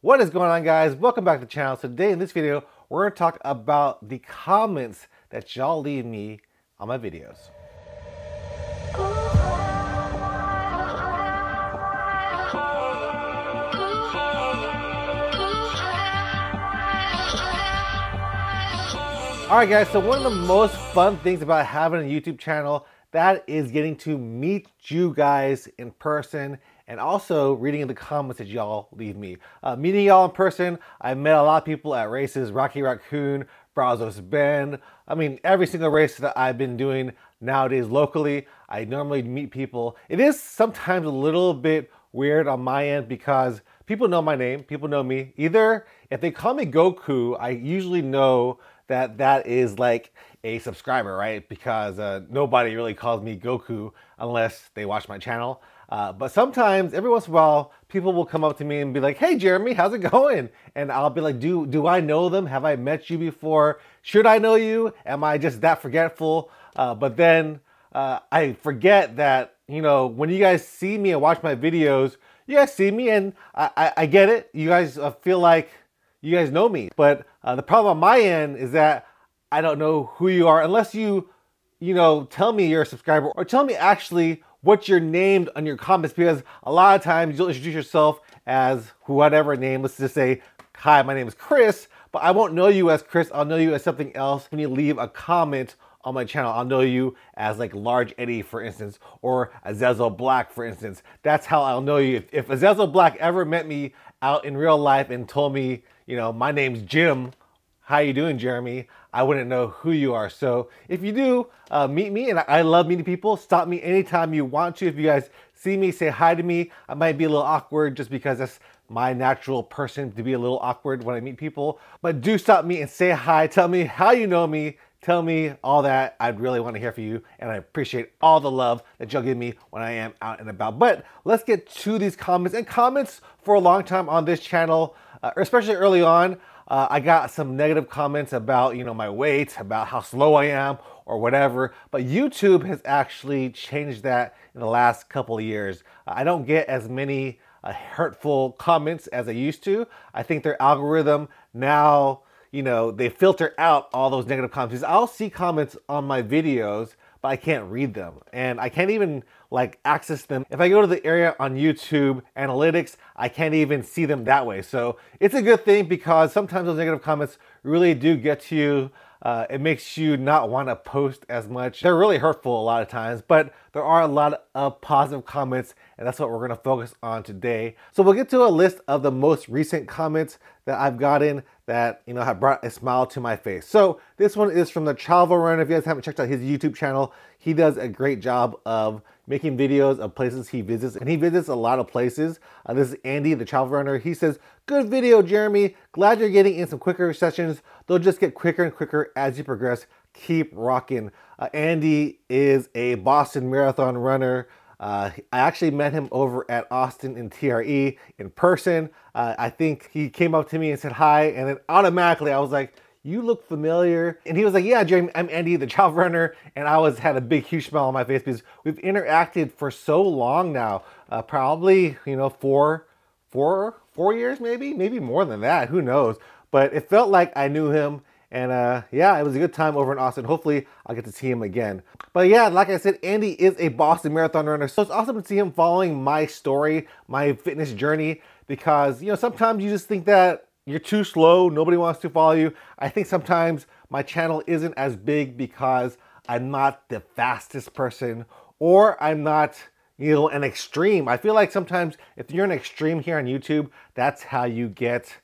What is going on, guys? Welcome back to the channel. So today in this video, we're going to talk about the comments that y'all leave me on my videos. Alright guys, so one of the most fun things about having a YouTube channel, that is getting to meet you guys in person and also reading the comments that y'all leave me. Meeting y'all in person, I've met a lot of people at races, Rocky Raccoon, Brazos Bend. I mean, every single race that I've been doing nowadays locally, I normally meet people. It is sometimes a little bit weird on my end because people know my name, people know me. Either if they call me Goku, I usually know that is like a subscriber, right? Because nobody really calls me Goku unless they watch my channel. But sometimes, every once in a while, people will come up to me and be like, "Hey Jeremy, how's it going?" And I'll be like, do I know them? Have I met you before? Should I know you? Am I just that forgetful? But then I forget that, you know, when you guys see me and watch my videos, you guys see me and I get it. You guys feel like you guys know me. But the problem on my end is that I don't know who you are unless you tell me you're a subscriber or tell me actually what you're named on your comments, because a lot of times you'll introduce yourself as whatever name. Let's just say, "Hi, my name is Chris," but I won't know you as Chris. I'll know you as something else when you leave a comment on my channel. I'll know you as like Large Eddie, for instance, or Azazel Black, for instance. That's how I'll know you. If Azazel Black ever met me out in real life and told me, you know, "My name's Jim, how you doing, Jeremy?" I wouldn't know who you are. So if you do meet me, and I love meeting people, stop me anytime you want to. If you guys see me, say hi to me. I might be a little awkward just because that's my natural person to be a little awkward when I meet people. But do stop me and say hi. Tell me how you know me. Tell me all that. I'd really want to hear from you, and I appreciate all the love that y'all give me when I am out and about. But let's get to these comments. And comments for a long time on this channel, especially early on, I got some negative comments about, you know, my weight, about how slow I am or whatever. But YouTube has actually changed that in the last couple of years. I don't get as many hurtful comments as I used to. I think their algorithm now, you know, they filter out all those negative comments. I'll see comments on my videos, but I can't read them. And I can't even like access them. If I go to the area on YouTube analytics, I can't even see them that way. So it's a good thing because sometimes those negative comments really do get to you. It makes you not want to post as much. They're really hurtful a lot of times, but there are a lot of positive comments, and that's what we're going to focus on today. So we'll get to a list of the most recent comments that I've gotten that, you know, have brought a smile to my face. So this one is from the Travel Runner. If you guys haven't checked out his YouTube channel, he does a great job of making videos of places he visits, and he visits a lot of places. This is Andy, the Travel Runner. He says, "Good video, Jeremy. Glad you're getting in some quicker sessions. They'll just get quicker and quicker as you progress. Keep rocking." Andy is a Boston Marathon runner. I actually met him over at Austin in TRE in person. I think he came up to me and said hi, and then automatically I was like, "You look familiar." And he was like, "Yeah, Jeremy, I'm Andy, the Travel Runner." And I had a big, huge smile on my face because we've interacted for so long now. Probably, you know, four years, maybe more than that. Who knows? But it felt like I knew him. And yeah, it was a good time over in Austin. Hopefully I'll get to see him again. But yeah, like I said, Andy is a Boston Marathon runner. So it's awesome to see him following my story, my fitness journey, because, you know, sometimes you just think that you're too slow, nobody wants to follow you. I think sometimes my channel isn't as big because I'm not the fastest person, or I'm not, you know, an extreme. I feel like sometimes if you're an extreme here on YouTube, that's how you get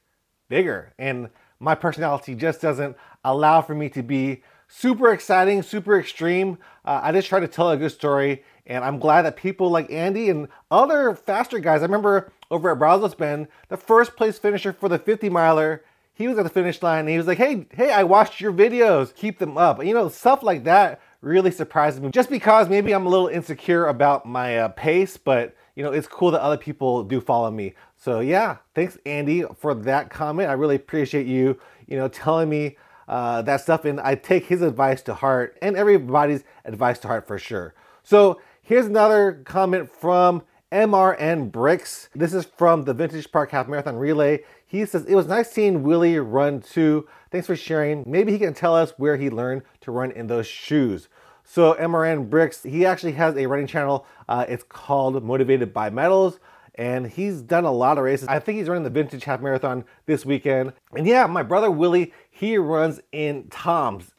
bigger. And my personality just doesn't allow for me to be super exciting, super extreme. I just try to tell a good story, and I'm glad that people like Andy and other faster guys. I remember over at Brazos Bend, the first place finisher for the 50 miler, he was at the finish line and he was like, hey, I watched your videos, keep them up." You know, stuff like that really surprises me, just because maybe I'm a little insecure about my pace, but you know, it's cool that other people do follow me. So yeah, thanks Andy for that comment. I really appreciate you, you know, telling me that stuff, and I take his advice to heart and everybody's advice to heart for sure. So here's another comment from MRN Bricks. This is from the Vintage Park Half Marathon Relay. He says, it was nice seeing Willie run too. Thanks for sharing. Maybe he can tell us where he learned to run in those shoes. So MRN Bricks, he actually has a running channel. It's called Motivated by Medals. And he's done a lot of races. I think he's running the Vintage Half Marathon this weekend. And yeah, my brother Willie, he runs in Toms.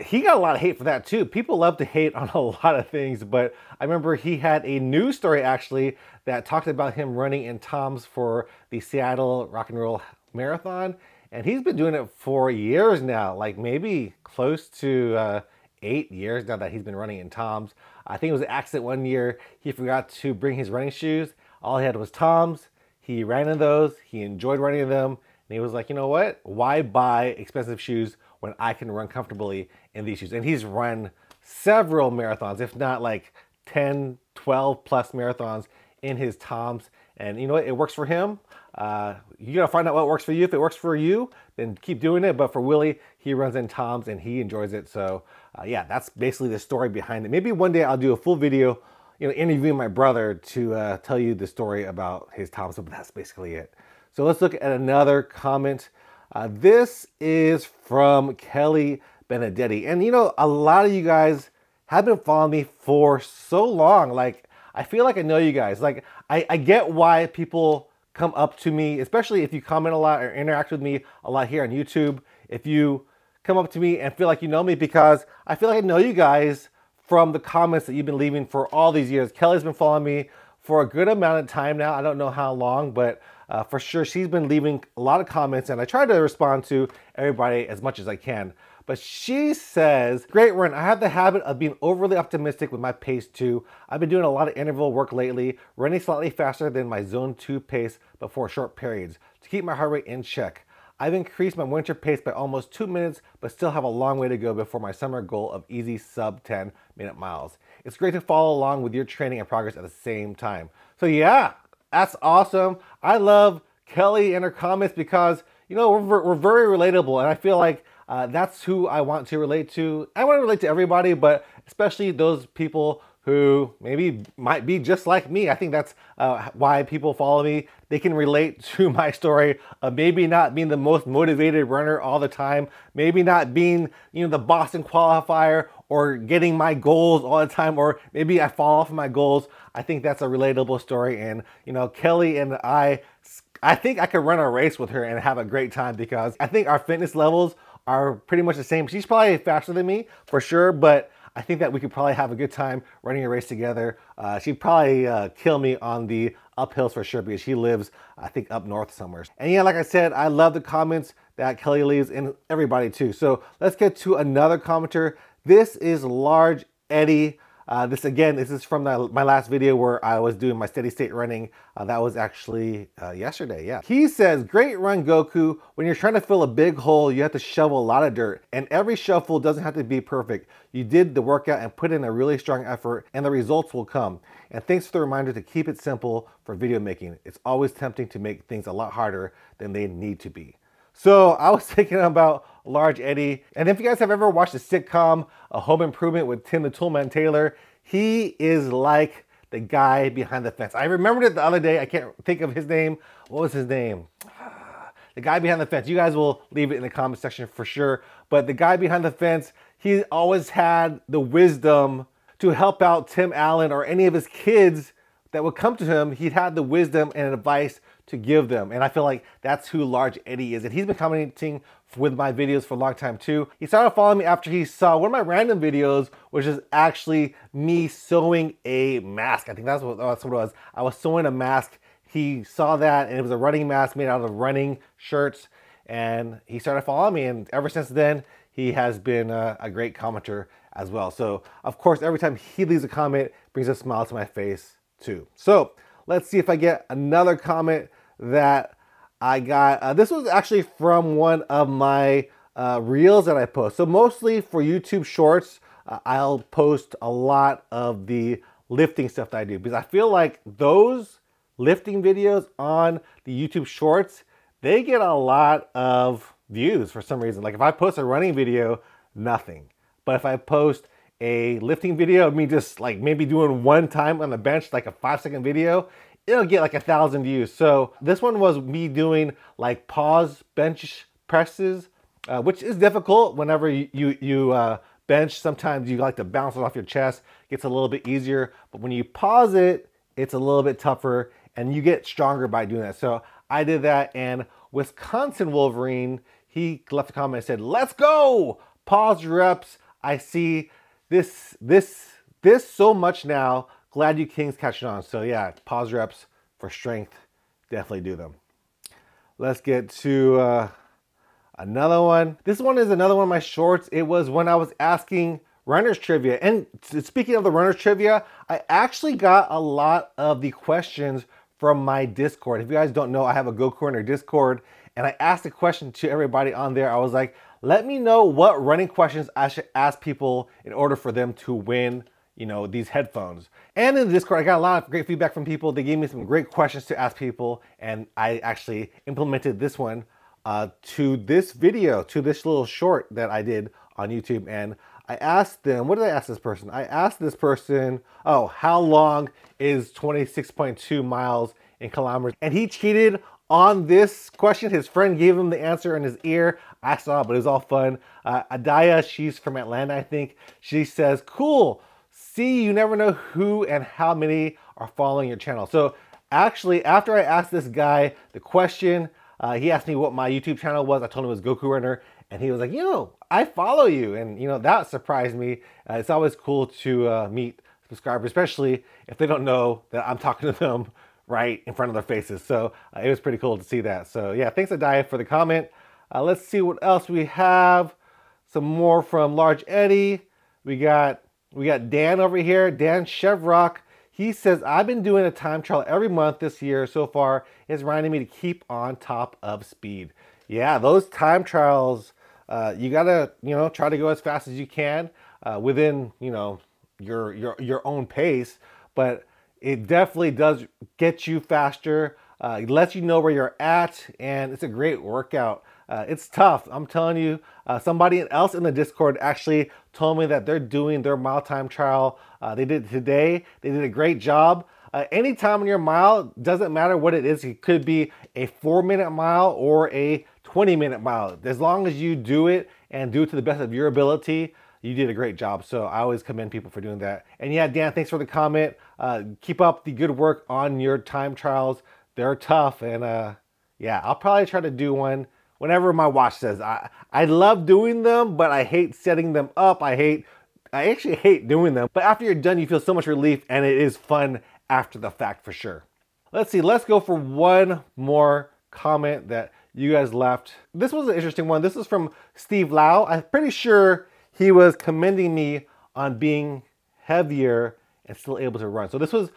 He got a lot of hate for that too. People love to hate on a lot of things, but I remember he had a news story actually that talked about him running in Toms for the Seattle Rock and Roll Marathon. And he's been doing it for years now, like maybe close to 8 years now that he's been running in Toms. I think it was an accident one year. He forgot to bring his running shoes. All he had was Toms. He ran in those. He enjoyed running in them. And he was like, you know what? Why buy expensive shoes when I can run comfortably in these shoes? And he's run several marathons, if not like 10, 12 plus marathons in his Toms. And you know what? It works for him. You gotta find out what works for you. If it works for you, then keep doing it. But for Willie, he runs in Toms and he enjoys it. So yeah, that's basically the story behind it. Maybe one day I'll do a full video, interviewing my brother to tell you the story about his Toms. But that's basically it. So let's look at another comment. This is from Kelly Benedetti. And a lot of you guys have been following me for so long. Like, I feel like I know you guys. Like, I get why people come up to me, especially if you comment a lot or interact with me a lot here on YouTube. If you come up to me and feel like you know me, because I feel like I know you guys from the comments that you've been leaving for all these years. Kelly's been following me for a good amount of time now. I don't know how long, but for sure she's been leaving a lot of comments, and I try to respond to everybody as much as I can. But she says, great run. I have the habit of being overly optimistic with my pace too. I've been doing a lot of interval work lately, running slightly faster than my zone 2 pace but for short periods to keep my heart rate in check. I've increased my winter pace by almost 2 minutes, but still have a long way to go before my summer goal of easy sub 10 minute miles. It's great to follow along with your training and progress at the same time. So yeah, that's awesome. I love Kelly and her comments because, we're very relatable, and I feel like that's who I want to relate to. I want to relate to everybody, but especially those people who maybe might be just like me. I think that's why people follow me. They can relate to my story of maybe not being the most motivated runner all the time, maybe not being, the Boston qualifier or getting my goals all the time, or maybe I fall off of my goals. I think that's a relatable story. And, Kelly and I think I could run a race with her and have a great time, because I think our fitness levels are pretty much the same. She's probably faster than me for sure, but I think that we could probably have a good time running a race together. She'd probably kill me on the uphills for sure, because she lives, I think, up north somewhere. And yeah, like I said, I love the comments that Kelly leaves, and everybody too. So let's get to another commenter. This is Large Eddie. This is from my last video where I was doing my steady state running. That was actually yesterday, yeah. He says, great run, Goku. When you're trying to fill a big hole, you have to shovel a lot of dirt, and every shovel doesn't have to be perfect. You did the workout and put in a really strong effort, and the results will come. And thanks for the reminder to keep it simple for video making. It's always tempting to make things a lot harder than they need to be. So I was thinking about Large Eddie. And if you guys have ever watched the sitcom A Home Improvement with Tim the Toolman Taylor, he is like the guy behind the fence. I remembered it the other day. I can't think of his name. What was his name? The guy behind the fence. You guys will leave it in the comment section for sure. But the guy behind the fence, he always had the wisdom to help out Tim Allen or any of his kids that would come to him. He'd had the wisdom and advice to give them. And I feel like that's who Large Eddie is. And he's been commenting with my videos for a long time too. He started following me after he saw one of my random videos, which is actually me sewing a mask. I think that's what it was. I was sewing a mask. He saw that, and it was a running mask made out of running shirts. And he started following me. And ever since then, he has been a great commenter as well. So of course, every time he leaves a comment, it brings a smile to my face too. So let's see if I get another comment that I got. This was actually from one of my reels that I post. So mostly for YouTube Shorts, I'll post a lot of the lifting stuff that I do, because I feel like those lifting videos on the YouTube Shorts, they get a lot of views for some reason. Like if I post a running video, nothing. But if I post a lifting video of me just like maybe doing one time on the bench, like a 5-second video, it'll get like 1,000 views. So this one was me doing like pause bench presses, which is difficult whenever you bench. Sometimes you like to bounce it off your chest, gets a little bit easier, but when you pause it, it's a little bit tougher and you get stronger by doing that. So I did that, and Wisconsin Wolverine, he left a comment and said, "Let's go! Pause reps. I see this so much now. Glad you Kings catching on." So yeah, pause reps for strength. Definitely do them. Let's get to another one. This one is another one of my shorts. It was when I was asking runners trivia. And speaking of the runners trivia, I actually got a lot of the questions from my Discord. If you guys don't know, I have a Goku Runner Discord, and I asked a question to everybody on there. I was like, let me know what running questions I should ask people in order for them to win, you know, these headphones. And in the Discord, I got a lot of great feedback from people. They gave me some great questions to ask people, and I actually implemented this one to this video, to this little short that I did on YouTube. And I asked them, what did I ask this person? I asked this person, oh, how long is 26.2 miles in kilometers? And he cheated on this question. His friend gave him the answer in his ear. I saw it, but it was all fun. Adaya, she's from Atlanta, I think. She says, cool. See, you never know who and how many are following your channel. So actually, after I asked this guy the question, he asked me what my YouTube channel was. I told him it was Goku Runner, and he was like, you know, I follow you. And, you know, that surprised me. It's always cool to meet subscribers, especially if they don't know that I'm talking to them right in front of their faces. So it was pretty cool to see that. So yeah, thanks Adaya for the comment. Let's see what else we have. Some more from Large Eddie. We got Dan over here, Dan Chevrock. He says, I've been doing a time trial every month this year so far. It's reminding me to keep on top of speed. Yeah, those time trials, you gotta, you know, try to go as fast as you can within, you know, your own pace. But it definitely does get you faster. It lets you know where you're at, and it's a great workout. It's tough. I'm telling you, somebody else in the Discord actually told me that they're doing their mile time trial. They did it today. They did a great job. Any time in your mile, doesn't matter what it is. It could be a 4-minute mile or a 20-minute mile. As long as you do it and do it to the best of your ability, you did a great job. So I always commend people for doing that. And yeah, Dan, thanks for the comment. Keep up the good work on your time trials. They're tough. And yeah, I'll probably try to do one whenever my watch says. I love doing them, but I hate setting them up. I actually hate doing them. But after you're done, you feel so much relief, and it is fun after the fact for sure. Let's see, let's go for one more comment that you guys left. This was an interesting one. This is from Steve Lau. I'm pretty sure he was commending me on being heavier and still able to run. So this was,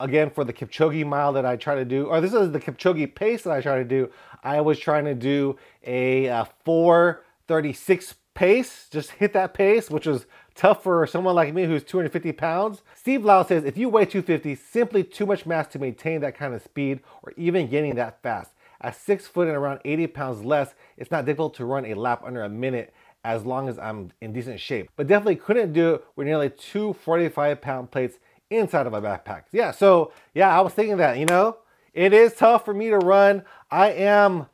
again, for the Kipchoge mile that I try to do, or this is the Kipchoge pace that I try to do. I was trying to do a 4:36 pace, just hit that pace, which was tough for someone like me who's 250 pounds. Steve Lau says, if you weigh 250, simply too much mass to maintain that kind of speed or even getting that fast. At 6 foot and around 80 pounds less, it's not difficult to run a lap under a minute as long as I'm in decent shape. But definitely couldn't do it with nearly 2 45-pound plates inside of my backpack. Yeah, so yeah, I was thinking that, you know, it is tough for me to run. I am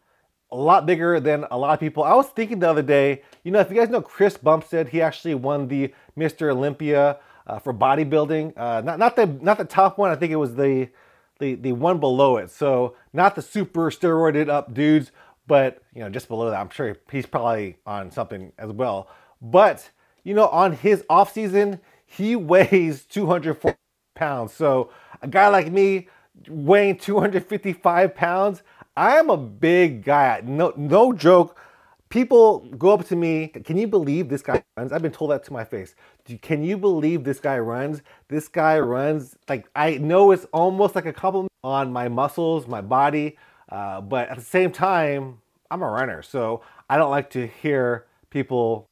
a lot bigger than a lot of people. I was thinking the other day, you know, if you guys know Chris Bumstead, he actually won the Mr. Olympia for bodybuilding. Not the top one. I think it was the one below it. So not the super steroided up dudes, but you know, just below that. I'm sure he's probably on something as well. But you know, on his off season, he weighs 240 pounds. So a guy like me weighing 255 pounds, I am a big guy. No joke. People go up to me, can you believe this guy runs? I've been told that to my face. Can you believe this guy runs? This guy runs, like, I know it's almost like a compliment on my muscles, my body, but at the same time, I'm a runner. So I don't like to hear people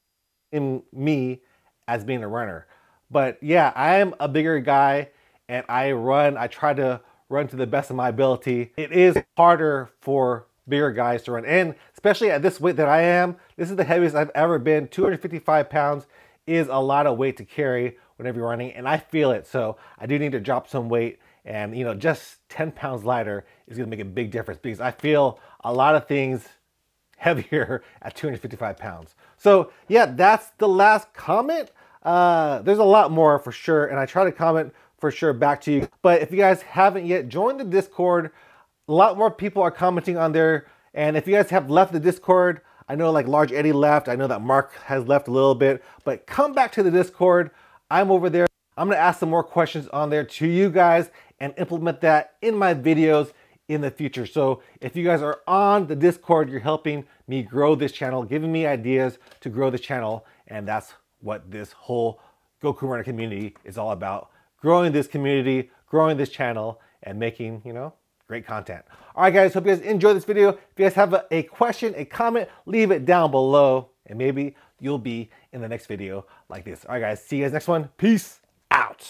in me as being a runner. But yeah, I am a bigger guy and I try to run to the best of my ability. It is harder for bigger guys to run, and especially at this weight that I am, this is the heaviest I've ever been, 255 pounds. is a lot of weight to carry whenever you're running, and I feel it. So I do need to drop some weight, and you know, just 10 pounds lighter is gonna make a big difference because I feel a lot of things heavier at 255 pounds. So yeah, that's the last comment. There's a lot more for sure, and I try to comment for sure back to you. But if you guys haven't yet joined the Discord, a lot more people are commenting on there. And if you guys have left the Discord, I know like Large Eddie left, I know that Mark has left a little bit, but come back to the Discord. I'm over there. I'm gonna ask some more questions on there to you guys and implement that in my videos in the future. So if you guys are on the Discord, you're helping me grow this channel, giving me ideas to grow this channel. And that's what this whole Goku Runner community is all about. Growing this community, growing this channel, and making, you know, great content. All right, guys, hope you guys enjoyed this video. If you guys have a question, a comment, leave it down below, and maybe you'll be in the next video like this. All right, guys, see you guys next one. Peace out.